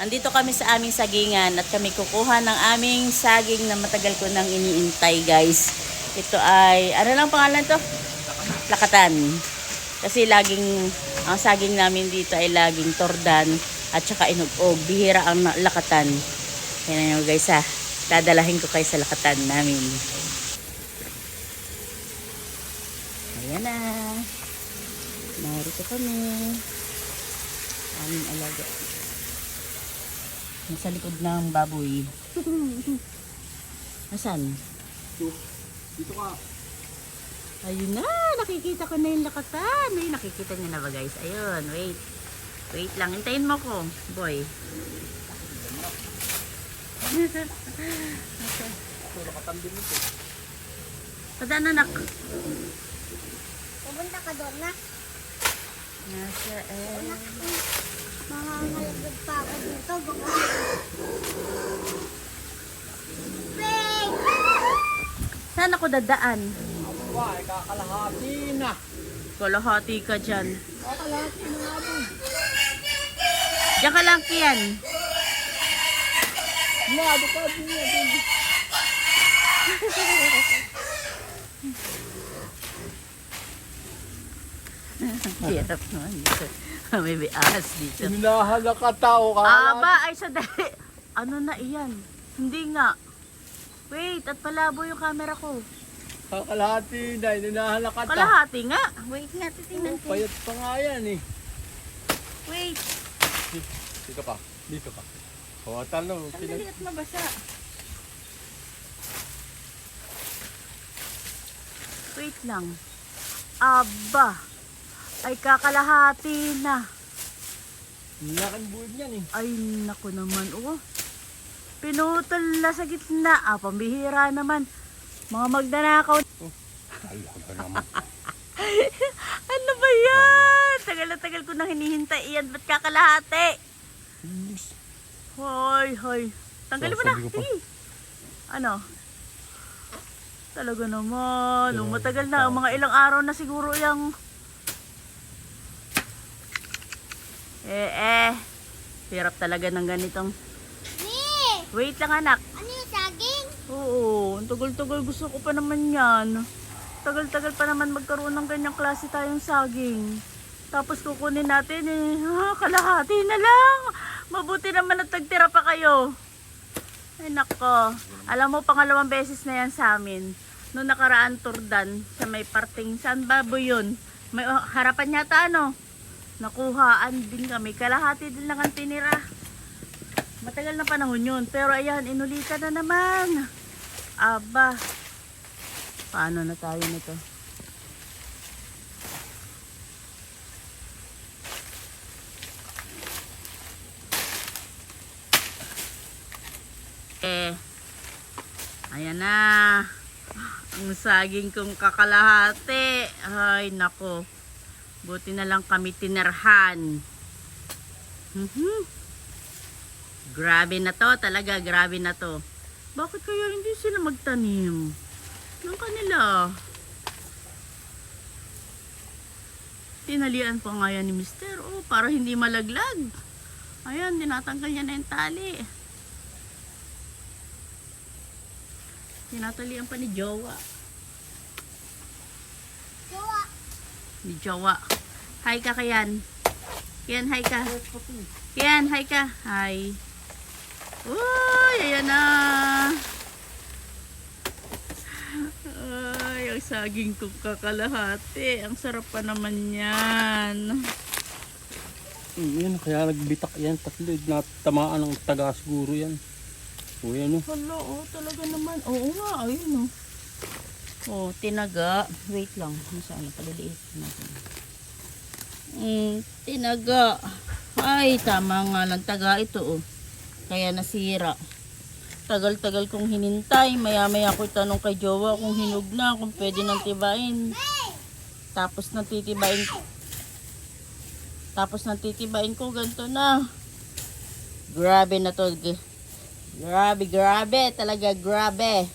Andito kami sa aming sagingan at kami kukuha ng aming saging na matagal ko nang iniintay, guys. Ito ay, ano lang pangalan to? Lakatan. Kasi laging, ang saging namin dito ay laging tordan at saka inugog. Bihira ang lakatan. Yan nyo guys ha. Dadalahin ko kayo sa lakatan namin. Ayan na. Narito kami. Aming alaga. Nasa likod ng baboy. Nasaan? Dito ka. Ayun na, nakikita ko na yung lakatan. Ay, nakikita niyo na ba guys? Ayun, wait. Wait lang, hintayin mo ko, boy. Lakatan din ito. Padaan anak. Pupunta ka doon na. Nasa, Mahangalagod pa ako dito. saan ako dadaan? Aba, kakalahati na. Kalahati ka dyan. Kakalahati na nga mo. Diyan ka lang, Kian. Nado ka din. Hirap naman dito. May bias dito. Sinahala ka tao ka. Aba, ay sa dali. Ano na iyan? Hindi nga. Wait, at palabo yung camera ko. Kakalahati na. Hinahala ka tao. Kalahati nga. Wait nga, titingnan ko. Payat pa nga yan eh. Wait. Dito ka. Dito ka. O, talo. Sandali at mabasa. Wait lang. Aba. Ay kakalahati na. Lakan buod yan eh. Ay naku naman. Oh. Pinutol na sa gitna. Ah, pambihira naman. Mga magnanakaw. Talaga naman. Ano ba yan? Tagal na tagal ko nang hinihintay yan. Ba't kakalahati? Hoy, hoy. Tanggalin mo na. Sabi ko pa. Sige. Ano? Talaga naman. Oh, matagal na. Mga ilang araw na siguro yung... Hirap talaga ng ganitong... Ni! Wait lang anak. Ano yung saging? Oo, ang tagal-tagal gusto ko pa naman yan. Tagal-tagal pa naman magkaroon ng ganyang klase tayong saging. Tapos kukunin natin kalahati na lang. Mabuti naman at tagtira pa kayo. Ay nako. Alam mo, pangalawang beses na yan sa amin. Noong nakaraan turdan sa may parting San Babo yun. May harapan yata ano. Nakuhaan din kami. Kalahati din lang ang tinira. Matagal na panahon yun. Pero ayan, inulitan na naman. Aba. Paano na tayo nito? Ayan na. Ang saging kong kakalahati. Ay, nako. Buti na lang kami tinirhan. Grabe na to. Talaga, grabe na to. Bakit kaya hindi sila magtanim ng kanila? Tinalian pa nga yan ni Mister. Oh, para hindi malaglag. Ayan, tinatanggal niya na yung tali. Tinatalian pa ni Jowa. Jowa. Ni Jowa. Hi ka kayan. Kian, hi ka. Kian, hi ka. Hi. Uy, ayan na. Ay, ang saging kong kakalahati. Ang sarap pa naman yan. Yan, kaya nagbitak yan. Tatlo, natamaan ng taga siguro yan. O yan o. Hala, oh, talaga naman. Oo nga, ayun oh. Oh, tinaga. Wait lang. Nasaan na paliliit natin. Tinaga. Ay, tama nga lang taga ito oh. Kaya nasira. Tagal-tagal kong hinintay. Maya-maya ko tanong kay Jowa kung hinog na, kung pwede nang tibain. Tapos nang titibain ko, ganito na. Grabe na to. Grabe, grabe. Talaga grabe.